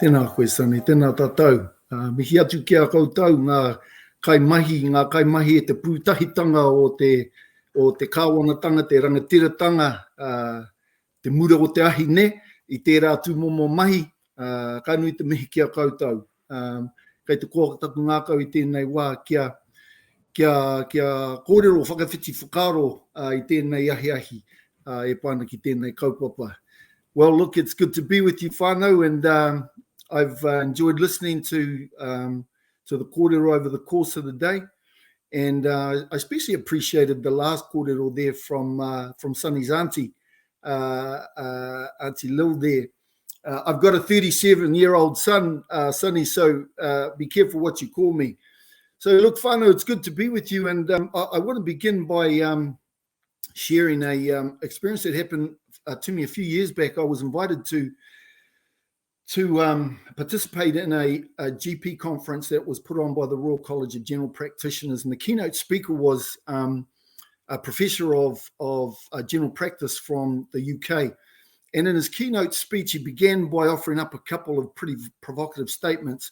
Tēnā koe, Sani, tēnā tātou. Mihi atu ki a koutou ngā kai mahi e te pūtahitanga o te kāwanatanga, te rangatiratanga, te mura o te ahi ne, I tērā tūmomo mahi, ka nui te mihi ki a koutou. Kei te kōtaku ngākau I tēnei wā kia kōrero whakawhiti whakaro I tēnei ahi e pāna ki tēnei kaupapa. Well, look, it's good to be with you, whānau, and I've enjoyed listening to the kōrero over the course of the day, and I especially appreciated the last kōrero there from Sonny's auntie, Auntie Lil there. I've got a 37-year-old son, Sonny, so be careful what you call me. So look, whānau, it's good to be with you, and I want to begin by sharing a experience that happened to me a few years back. I was invited to participate in a GP conference that was put on by the Royal College of General Practitioners, and the keynote speaker was a professor of general practice from the UK. And in his keynote speech, he began by offering up a couple of pretty provocative statements,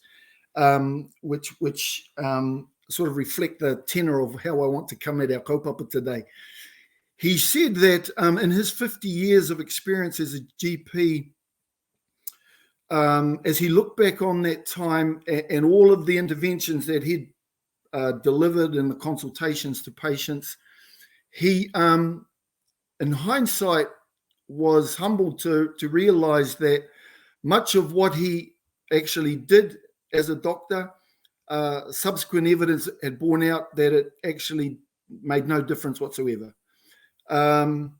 which sort of reflect the tenor of how I want to come at our kaupapa today. He said that in his 50 years of experience as a GP, as he looked back on that time and all of the interventions that he'd delivered and the consultations to patients, he, in hindsight, was humbled to realize that much of what he actually did as a doctor, subsequent evidence had borne out that it actually made no difference whatsoever. On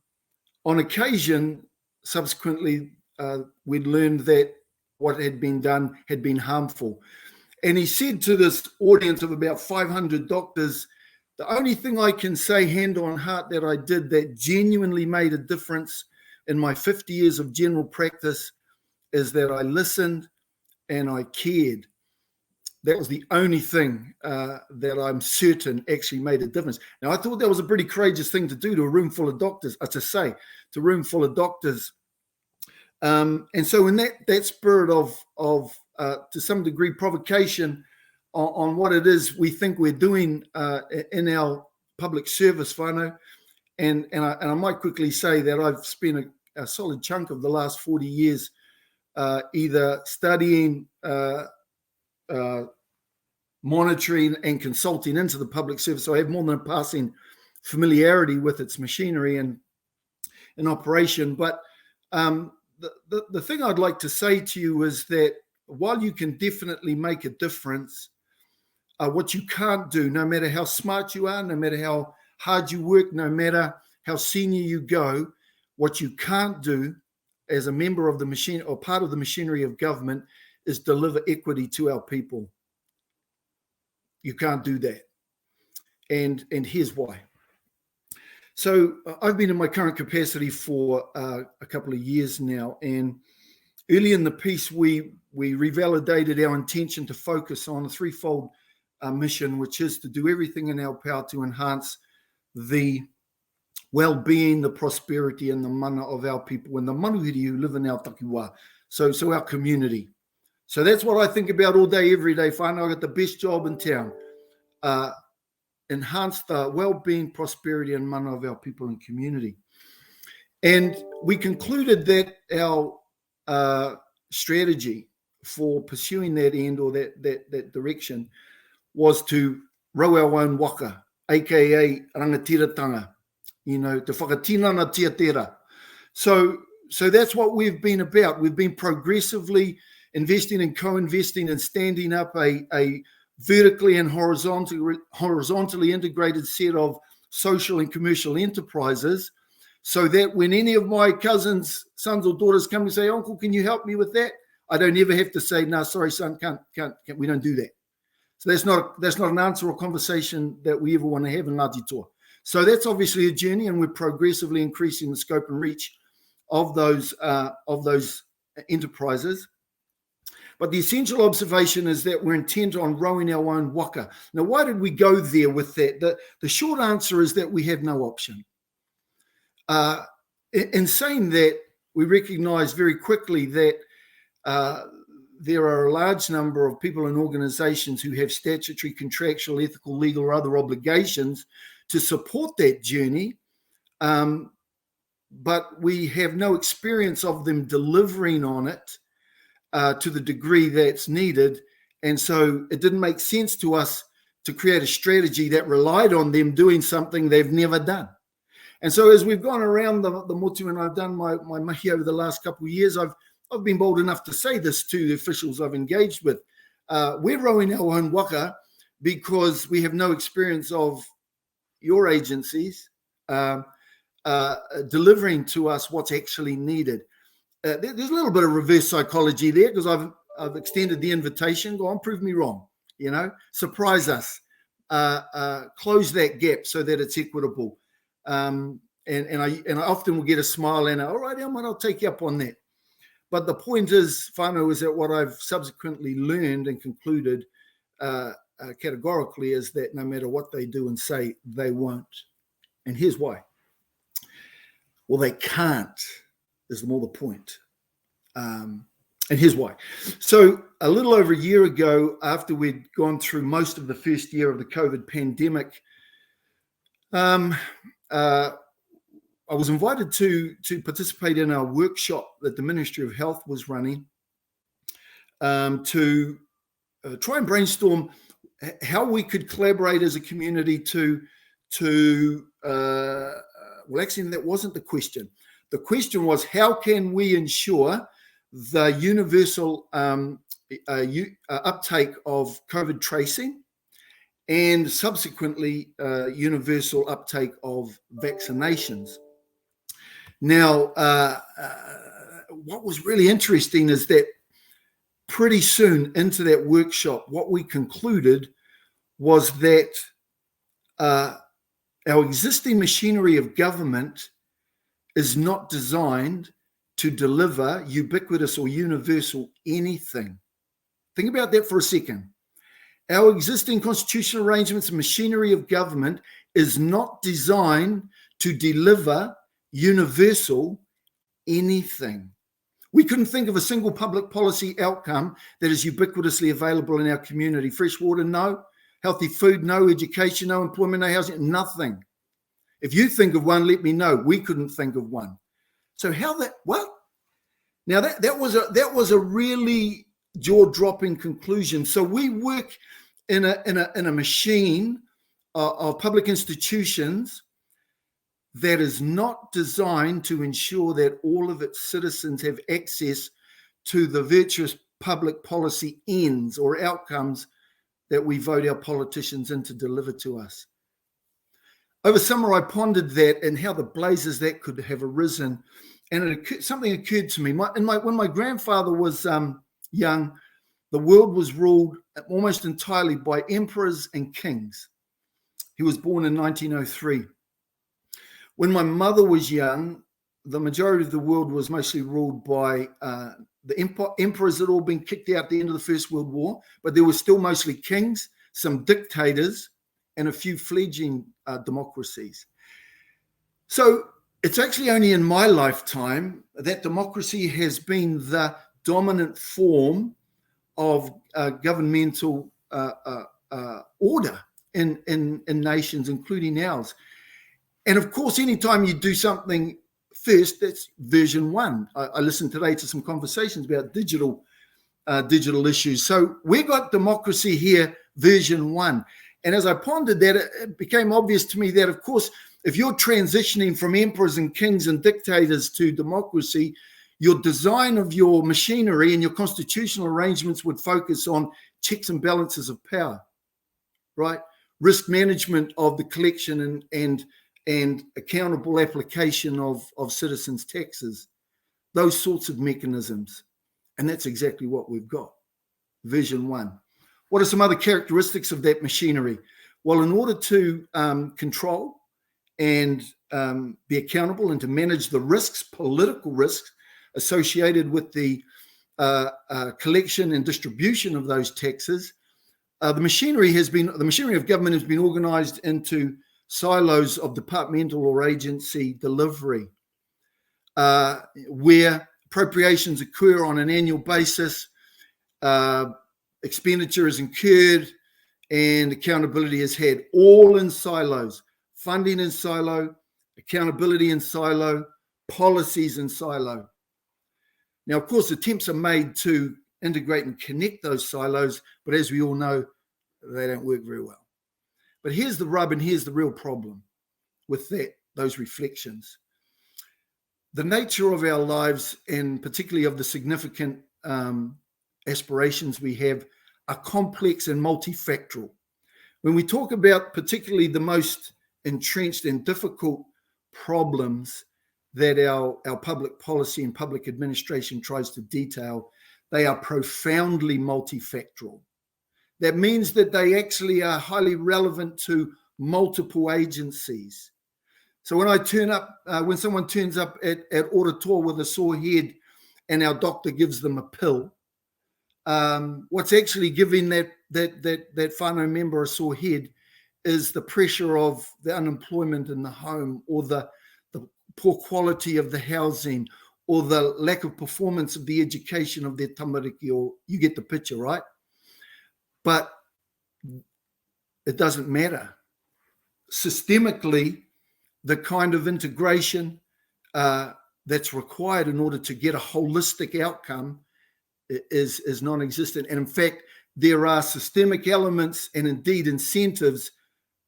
occasion, subsequently, we'd learned that what had been done had been harmful. And he said to this audience of about 500 doctors, the only thing I can say hand on heart that I did that genuinely made a difference in my 50 years of general practice is that I listened and I cared. That was the only thing that I'm certain actually made a difference. Now, I thought that was a pretty courageous thing to do to a room full of doctors, to a room full of doctors. And so in that spirit of to some degree, provocation on what it is we think we're doing in our public service, whānau, and I might quickly say that I've spent a solid chunk of the last 40 years either studying, monitoring and consulting into the public service. So I have more than a passing familiarity with its machinery and operation. But the thing I'd like to say to you is that while you can definitely make a difference, what you can't do, no matter how smart you are, no matter how hard you work, no matter how senior you go, what you can't do as a member of the machine or part of the machinery of government is deliver equity to our people. You can't do that. And here's why. So I've been in my current capacity for a couple of years now, and early in the piece we revalidated our intention to focus on a threefold mission, which is to do everything in our power to enhance the well-being, the prosperity, and the mana of our people and the manuhiri who live in our takiwā. So our community. So that's what I think about all day, every day. Whānau, I got the best job in town. Enhance the well-being, prosperity, and mana of our people and community. And we concluded that our strategy for pursuing that end or that direction was to row our own waka, aka rangatiratanga, te whakatinana tiatera. So that's what we've been about. We've been progressively investing and co-investing and standing up a vertically and horizontally integrated set of social and commercial enterprises, so that when any of my cousins, sons or daughters come and say, "Uncle, can you help me with that?" I don't ever have to say, "No, sorry, son, can't. We don't do that." So that's not an answer or conversation that we ever want to have in Ngāti Toa. So that's obviously a journey, and we're progressively increasing the scope and reach of those enterprises. But the essential observation is that we're intent on rowing our own waka. Now, why did we go there with that? The short answer is that we have no option. In saying that, we recognize very quickly that there are a large number of people and organizations who have statutory, contractual, ethical, legal, or other obligations to support that journey, but we have no experience of them delivering on it to the degree that's needed. And so it didn't make sense to us to create a strategy that relied on them doing something they've never done. And so as we've gone around the motu and I've done my mihi over the last couple of years, I've been bold enough to say this to the officials I've engaged with. We're rowing our own waka because we have no experience of your agencies delivering to us what's actually needed. There's a little bit of reverse psychology there because I've extended the invitation. Go on, prove me wrong. Surprise us, close that gap so that it's equitable. And I often will get a smile and all right, Helmut, I'll take you up on that. But the point is, whānau, is that what I've subsequently learned and concluded categorically is that no matter what they do and say, they won't. And here's why. Well, they can't, is more the point. And here's why. So a little over a year ago, after we'd gone through most of the first year of the COVID pandemic, I was invited to participate in a workshop that the Ministry of Health was running to try and brainstorm how we could collaborate as a community well, actually, that wasn't the question. The question was, how can we ensure the universal uptake of COVID tracing and subsequently universal uptake of vaccinations? Now, what was really interesting is that pretty soon into that workshop, what we concluded was that our existing machinery of government is not designed to deliver ubiquitous or universal anything. Think about that for a second. Our existing constitutional arrangements and machinery of government is not designed to deliver universal anything. We couldn't think of a single public policy outcome that is ubiquitously available in our community. Fresh water, no. Healthy food, no. Education, no. Employment, no. Housing, nothing. If you think of one, let me know. We couldn't think of one. So how that, what? Now that was a really jaw-dropping conclusion. So we work in a machine of public institutions that is not designed to ensure that all of its citizens have access to the virtuous public policy ends or outcomes that we vote our politicians in to deliver to us. Over summer, I pondered that and how the blazes that could have arisen. And something occurred to me. When my grandfather was young, the world was ruled almost entirely by emperors and kings. He was born in 1903. When my mother was young, the majority of the world was mostly ruled by the emperors that had all been kicked out at the end of the First World War, but there were still mostly kings, some dictators, and a few fledgling democracies. So it's actually only in my lifetime that democracy has been the dominant form of governmental order in nations, including ours. And of course, anytime you do something first, that's version one. I listened today to some conversations about digital issues. So we got democracy here, version one. And as I pondered that, it became obvious to me that, of course, if you're transitioning from emperors and kings and dictators to democracy, your design of your machinery and your constitutional arrangements would focus on checks and balances of power, right? Risk management of the collection and accountable application of citizens' taxes, those sorts of mechanisms. And that's exactly what we've got, version one. What are some other characteristics of that machinery? Well, in order to control and be accountable and to manage the risks, political risks associated with the collection and distribution of those taxes, the machinery of government has been organized into silos of departmental or agency delivery, where appropriations occur on an annual basis. expenditure is incurred, and accountability is had, all in silos. Funding in silo, accountability in silo, policies in silo. Now, of course, attempts are made to integrate and connect those silos, but as we all know, they don't work very well. But here's the rub, and here's the real problem with those reflections. The nature of our lives, and particularly of the significant aspirations we have, are complex and multifactorial. When we talk about particularly the most entrenched and difficult problems that our public policy and public administration tries to detail, they are profoundly multifactorial. That means that they actually are highly relevant to multiple agencies. So when I turn up, when someone turns up at Ati Awa with a sore head and our doctor gives them a pill, what's actually giving that whānau member a sore head is the pressure of the unemployment in the home, or the poor quality of the housing, or the lack of performance of the education of their tamariki, or you get the picture, right? But it doesn't matter. Systemically, the kind of integration that's required in order to get a holistic outcome is non-existent. And in fact, there are systemic elements and indeed incentives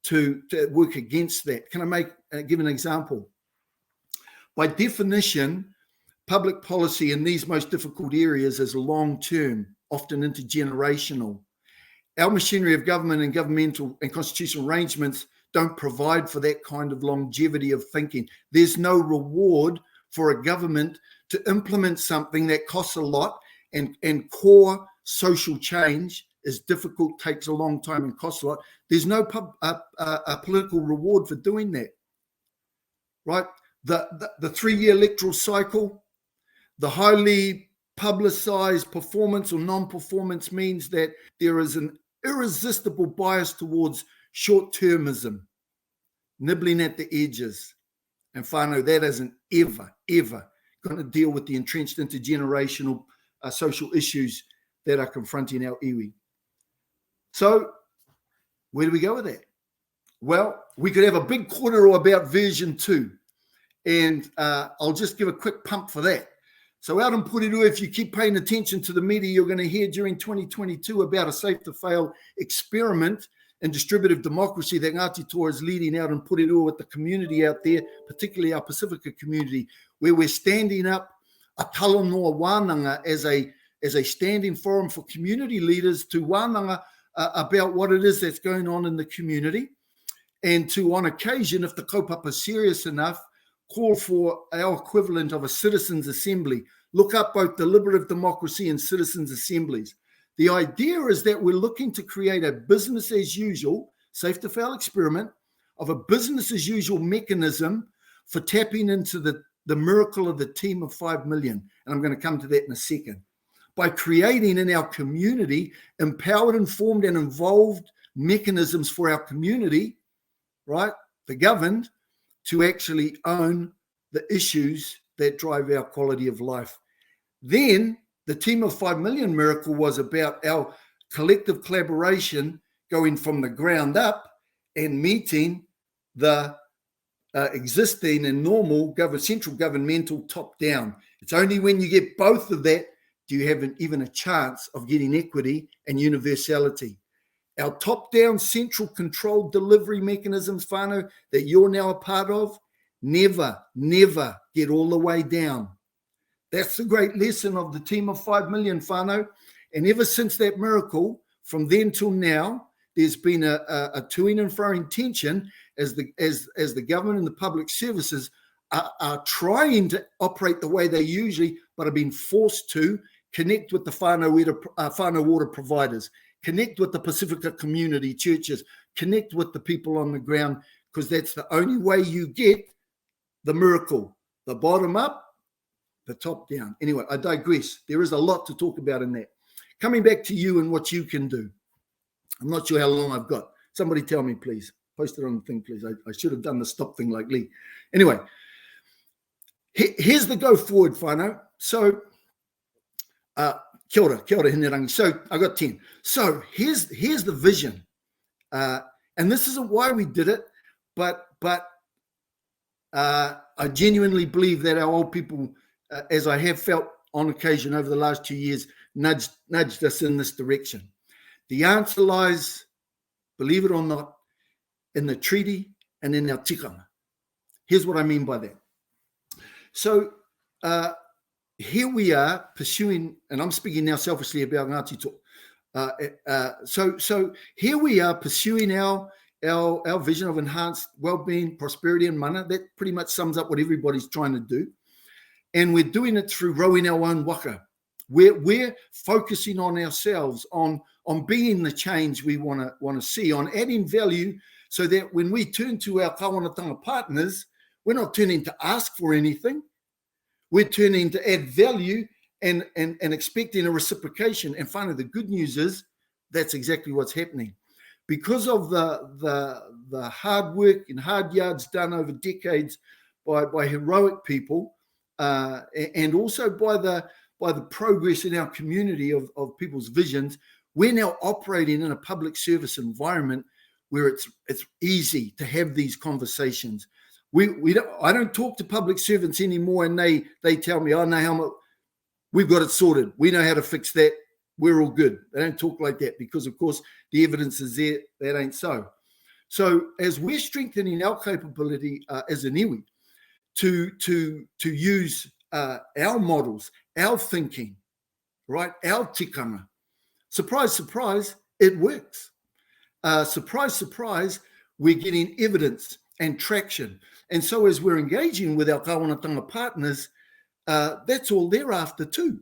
to work against that. Can I give an example? By definition, public policy in these most difficult areas is long-term, often intergenerational. Our machinery of government and governmental and constitutional arrangements don't provide for that kind of longevity of thinking. There's no reward for a government to implement something that costs a lot, and core social change is difficult, takes a long time, and costs a lot. There's no political reward for doing that, right? The 3-year electoral cycle, the highly publicized performance or non-performance means that there is an irresistible bias towards short-termism, nibbling at the edges. And whānau, that isn't ever going to deal with the entrenched intergenerational social issues that are confronting our iwi. So where do we go with that? Well, we could have a big kōrero about version 2, and I'll just give a quick pump for that. So out in Pūreru, if you keep paying attention to the media, you're going to hear during 2022 about a safe-to-fail experiment in distributive democracy that Ngāti Toa is leading out in Pūreru with the community out there, particularly our Pacifica community, where we're standing up a talanoa wānanga as a standing forum for community leaders to wānanga about what it is that's going on in the community, and to, on occasion, if the kaupapa is serious enough, call for our equivalent of a citizens' assembly. Look up both deliberative democracy and citizens' assemblies. The idea is that we're looking to create a business as usual, safe to fail experiment of a business as usual mechanism for tapping into the miracle of the team of 5 million. And I'm going to come to that in a second. By creating in our community empowered, informed, and involved mechanisms for our community, right, the governed, to actually own the issues that drive our quality of life. Then the team of 5 million miracle was about our collective collaboration going from the ground up and meeting the existing and normal central governmental top down. It's only when you get both of that do you have even a chance of getting equity and universality. Our top-down central controlled delivery mechanisms, whānau, that you're now a part of, never get all the way down. That's the great lesson of the team of 5 million, whānau. And ever since that miracle, from then till now, there's been a to-ing and fro-ing tension as the government and the public services are trying to operate the way they usually, but are being forced to connect with the whānau water providers, connect with the Pacifica community churches, connect with the people on the ground, because that's the only way you get the miracle, the bottom up, the top down. Anyway, I digress. There is a lot to talk about in that. Coming back to you and what you can do. I'm not sure how long I've got. Somebody tell me, please. Post it on the thing, please. I should have done the stop thing like Lee. Anyway, here's the go forward, whānau. So Kia ora hinerangi. So I got 10. So here's the vision. And this isn't why we did it, but I genuinely believe that our old people, as I have felt on occasion over the last 2 years, nudged us in this direction. The answer lies, believe it or not, in the treaty and in our tikanga. Here's what I mean by that. So here we are pursuing, and I'm speaking now selfishly about Ngāti Toa. So here we are pursuing our vision of enhanced well-being, prosperity, and mana. That pretty much sums up what everybody's trying to do. And we're doing it through rowing our own waka. We're focusing on ourselves, on being the change we want to see, on adding value, so that when we turn to our kawanatanga partners, we're not turning to ask for anything. We're turning to add value and expecting a reciprocation. And finally, the good news is that's exactly what's happening. Because of the hard work and hard yards done over decades by heroic people, and also by the progress in our community of people's visions, we're now operating in a public service environment where it's easy to have these conversations. I don't talk to public servants anymore, and they tell me, "Oh no, Helmut, we've got it sorted. We know how to fix that. We're all good." They don't talk like that because, of course, the evidence is there. That ain't so. So as we're strengthening our capability as an iwi to use our models, our thinking, right, our tikanga, surprise, surprise, it works. Surprise, surprise, we're getting evidence and traction. And so as we're engaging with our kawanatanga partners, that's all they're after too.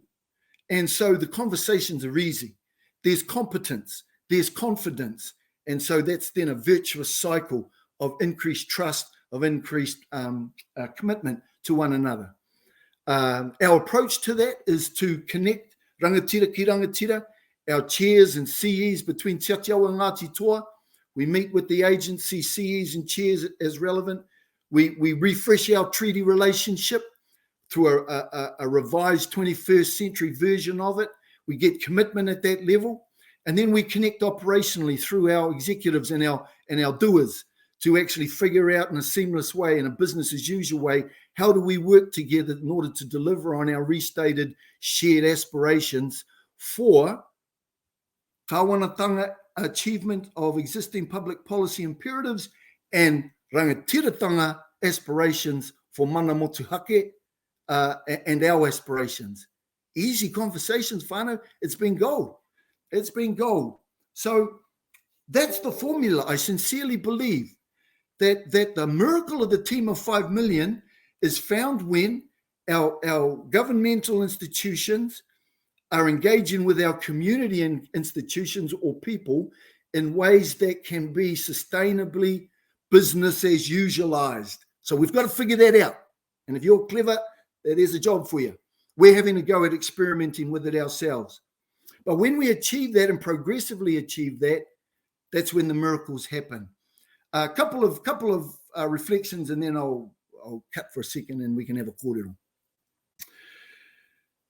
And so the conversations are easy. There's competence, there's confidence. And so that's then a virtuous cycle of increased trust, of increased commitment to one another. Our approach to that is to connect rangatira ki rangatira, our chairs and CEs between Te Awa and Ngāti Toa. We meet with the agency CEs and chairs as relevant. We refresh our treaty relationship through a revised 21st century version of it. We get commitment at that level. And then we connect operationally through our executives and our doers to actually figure out in a seamless way, in a business as usual way, how do we work together in order to deliver on our restated shared aspirations for kawanatanga achievement of existing public policy imperatives and rangatiratanga aspirations for mana motuhake and our aspirations. Easy conversations, whānau. It's been gold. It's been gold. So that's the formula. I sincerely believe that the miracle of the team of 5 million is found when our governmental institutions are engaging with our community and institutions or people in ways that can be sustainably business as usualized. So we've got to figure that out. And if you're clever, there's a job for you. We're having a go at experimenting with it ourselves. But when we achieve that and progressively achieve that, that's when the miracles happen. A couple of reflections, and then I'll cut for a second and we can have a kōrero.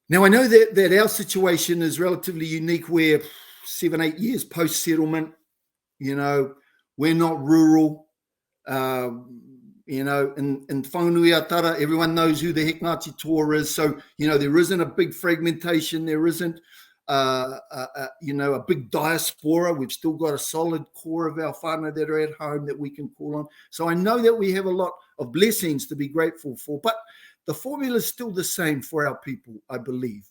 Now, I know that our situation is relatively unique. We're 7-8 years post-settlement. We're not rural. In Whanganui-a-Tara, everyone knows who the heck Ngāti Toa is. So, there isn't a big fragmentation. There isn't, a big diaspora. We've still got a solid core of our whānau that are at home that we can call on. So I know that we have a lot of blessings to be grateful for, but the formula is still the same for our people, I believe.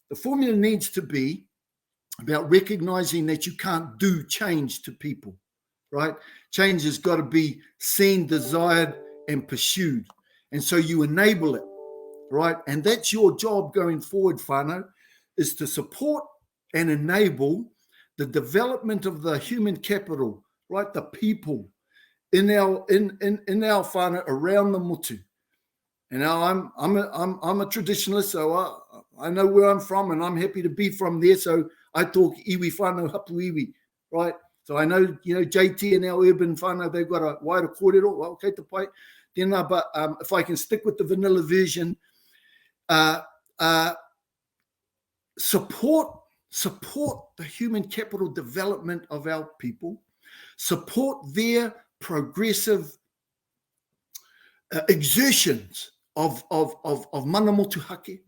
The formula needs to be about recognizing that you can't do change to people, right? Change has got to be seen, desired, and pursued. And so you enable it, right? And that's your job going forward, whānau, is to support and enable the development of the human capital, right? The people in our whānau around the motu. And now I'm a traditionalist, so I know where I'm from, and I'm happy to be from there. So I talk iwi whānau hapu iwi, right? So I know, JT and our urban whānau, they've got a wider kōrero, well, kei te pai. Then, but if I can stick with the vanilla version, support the human capital development of our people, support their progressive exertions of mana motuhake,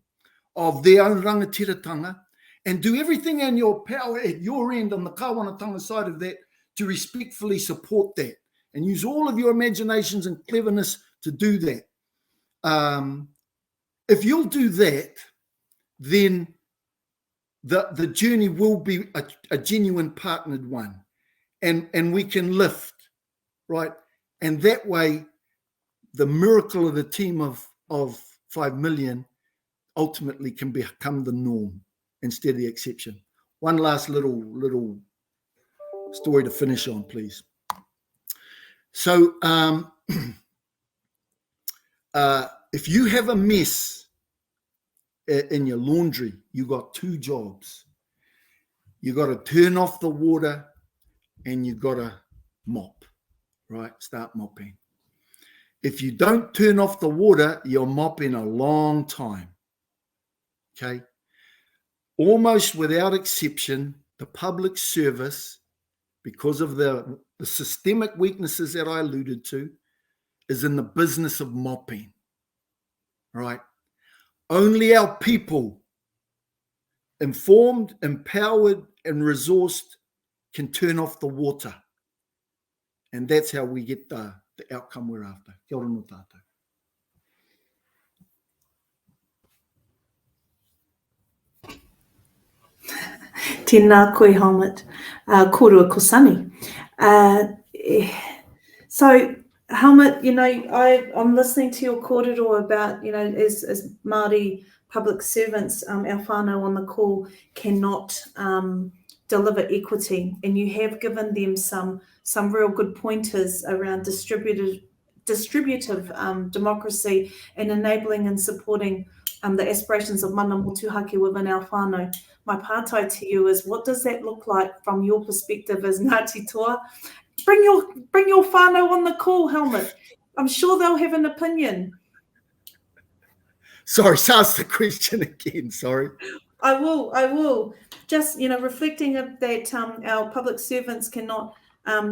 of their own rangatiratanga, and do everything in your power at your end on the kāwanatanga side of that to respectfully support that, and use all of your imaginations and cleverness to do that. If you'll do that, then the journey will be a genuine partnered one, and we can lift, right? And that way, the miracle of the team of 5 million ultimately can become the norm instead of the exception. One last little story to finish on, please. So if you have a mess in your laundry, you got 2 jobs. You got to turn off the water and you got to mop, right? Start mopping. If you don't turn off the water, you're mopping a long time, okay? Almost without exception, the public service, because of the systemic weaknesses that I alluded to, is in the business of mopping, right? Only our people, informed, empowered, and resourced, can turn off the water. And that's how we get the outcome we're after. Kia ora no tātou. Tēnā koe, Helmut. Kōrero kosani. So, Helmut, you know, I'm listening to your kōrero about, you know, as Māori public servants, our whānau on the call cannot deliver equity, and you have given them some real good pointers around distributive democracy and enabling and supporting the aspirations of mana motuhake within our whānau. My pātai to you is, what does that look like from your perspective as Ngāti Toa? Bring your whānau on the call, Helmut. I'm sure they'll have an opinion. Sorry, ask the question again, sorry. I will. Just, you know, reflecting that our public servants cannot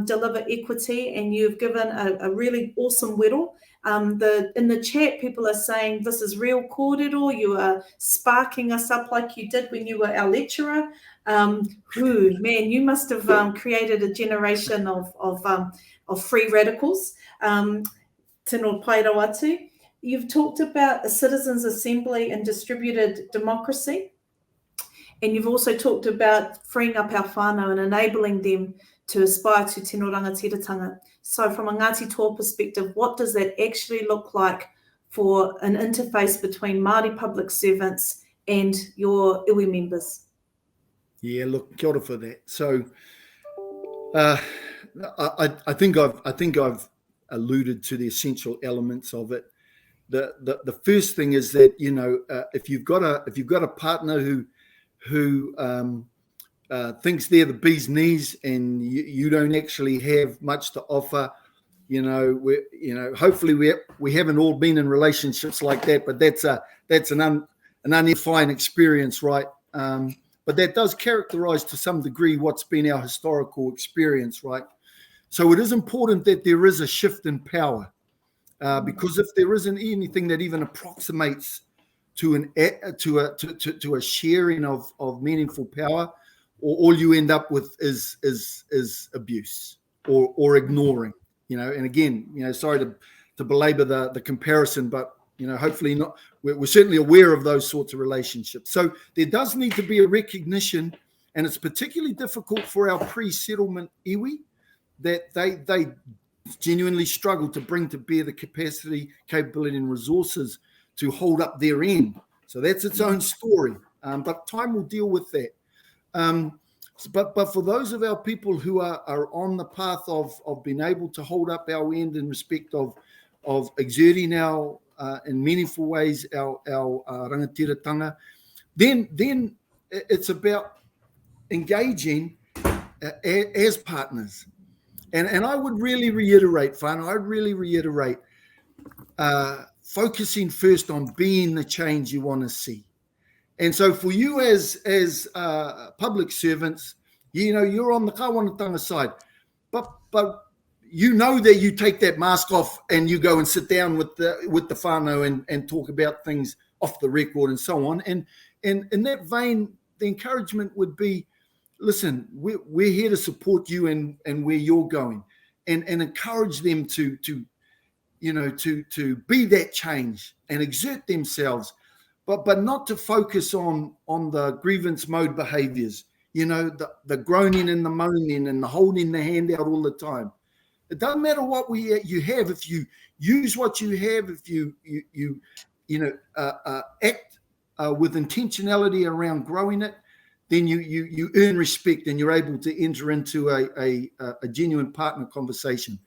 deliver equity, and you've given a really awesome wero. In the chat, people are saying this is real kōrero. You are sparking us up like you did when you were our lecturer. Man, you must have created a generation of free radicals. Tino pairau atu. You've talked about a citizens' assembly and distributed democracy. And you've also talked about freeing up our whānau and enabling them to aspire to tino rangatiratanga. So from a Ngāti Toa perspective, what does that actually look like for an interface between Māori public servants and your iwi members? Yeah, look, kia ora for that. So I think I've alluded to the essential elements of it. The first thing is that, you know, if you've got a partner who thinks they're the bee's knees and you don't actually have much to offer, hopefully we haven't all been in relationships like that, but that's an undefined experience, right? But that does characterize to some degree what's been our historical experience, right? So it is important that there is a shift in power, because if there isn't anything that even approximates to a sharing of meaningful power, all you end up with is abuse or ignoring, and again, sorry to belabor the comparison, but hopefully not. We're certainly aware of those sorts of relationships. So there does need to be a recognition, and it's particularly difficult for our pre-settlement iwi, that they genuinely struggle to bring to bear the capacity, capability, and resources to hold up their end. So that's its own story, but time will deal with that. But for those of our people who are on the path of being able to hold up our end in respect of exerting our in meaningful ways our rangatiratanga, then it's about engaging as partners. And I would really reiterate, whānau, I'd really reiterate focusing first on being the change you want to see. And so for you as public servants, you're on the kawanatanga side, but you know that you take that mask off and you go and sit down with the whānau and talk about things off the record and so on. And in that vein, the encouragement would be, listen, we're here to support you and where you're going, and encourage them to be that change and exert themselves, but not to focus on the grievance mode behaviors, the groaning and the moaning and the holding the hand out all the time. It doesn't matter what you have. If you use what you have, if you act with intentionality around growing it, then you earn respect and you're able to enter into a genuine partner conversation.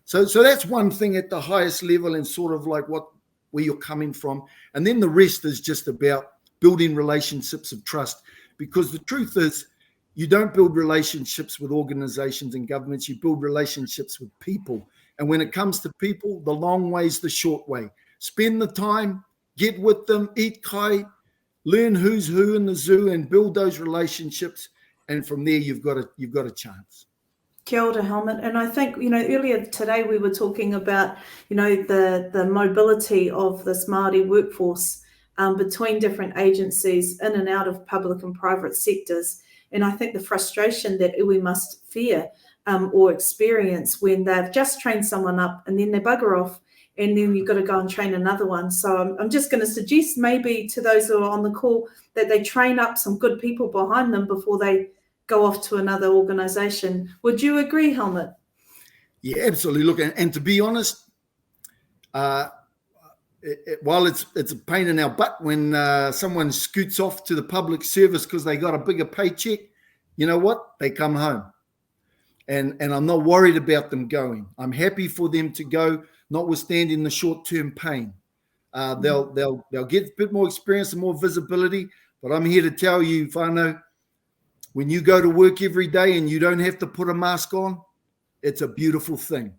So that's one thing at the highest level, and sort of like where you're coming from. And then the rest is just about building relationships of trust, because the truth is, you don't build relationships with organizations and governments, you build relationships with people. And when it comes to people, the long way's the short way. Spend the time, get with them, eat kai, learn who's who in the zoo, and build those relationships. And from there, you've got a chance. Kia ora, Helmut. And I think, earlier today we were talking about, the mobility of this Māori workforce between different agencies in and out of public and private sectors. And I think the frustration that iwi must fear or experience when they've just trained someone up and then they bugger off, and then you've got to go and train another one. So I'm just going to suggest maybe to those who are on the call that they train up some good people behind them before they go off to another organisation. Would you agree, Helmut? Yeah, absolutely. Look, and to be honest, while it's a pain in our butt when someone scoots off to the public service because they got a bigger paycheck, you know what? They come home. And I'm not worried about them going. I'm happy for them to go, notwithstanding the short-term pain. They'll get a bit more experience and more visibility, but I'm here to tell you, whānau, when you go to work every day and you don't have to put a mask on, it's a beautiful thing.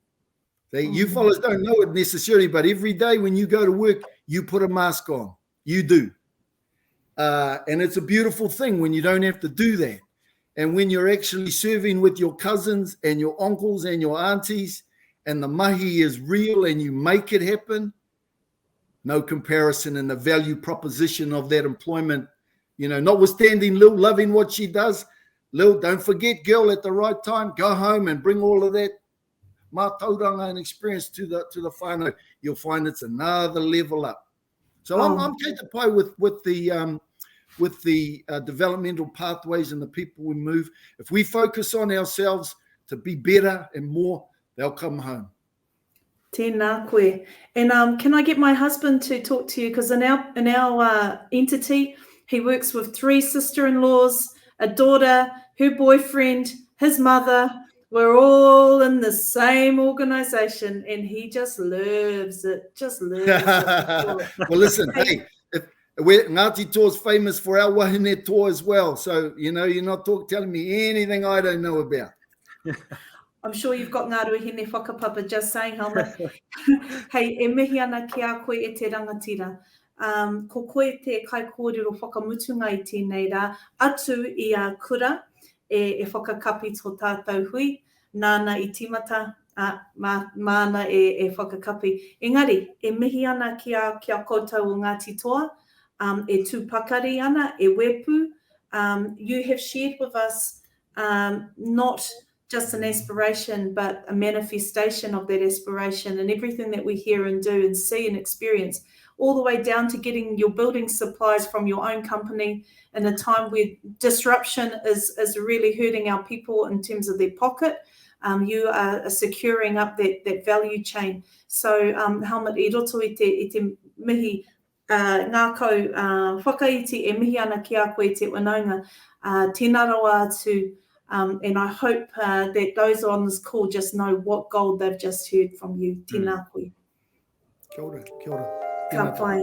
You fellas don't know it necessarily, but every day when you go to work, you put a mask on. You do. And it's a beautiful thing when you don't have to do that. And when you're actually serving with your cousins and your uncles and your aunties, and the mahi is real and you make it happen, no comparison in the value proposition of that employment. Notwithstanding Lil loving what she does, Lil, don't forget, girl, at the right time, go home and bring all of that mātauranga and experience to the whānau. You'll find it's another level up. So I'm kei te pai with the developmental pathways and the people we move. If we focus on ourselves to be better and more, they'll come home. Tēnā koe. And can I get my husband to talk to you? Because in our entity, he works with 3 sister-in-laws, a daughter, her boyfriend, his mother. We're all in the same organisation, and he just loves it. Just loves it. Well, listen, hey, Ngāti Toa is famous for our wahine toa as well. So, you're not telling me anything I don't know about. I'm sure you've got ngā ruahine whakapapa, just saying, Helmut. Hey, e mihi ana ki a koe e te rangatira. Ko koe te kai kōrero whakamutunga I tēnei rā, atu I a kura e whakakapi tō tātou hui, nāna I timata, māna e whakakapi. Engari, e mihi ana ki a koutou o Ngāti Toa, e tūpakari ana, e wepu. You have shared with us not just an aspiration, but a manifestation of that aspiration, and everything that we hear and do and see and experience, all the way down to getting your building supplies from your own company in a time where disruption is really hurting our people in terms of their pocket. You are securing up that value chain. So, Helmut, I roto I te mihi, ngā kau whakaiti e mihi ana ki a koe te wanaunga, tēnā rawa atu. And I hope that those on this call just know what gold they've just heard from you. Tēnā koe. Kia ora, kia ora. Ka pai.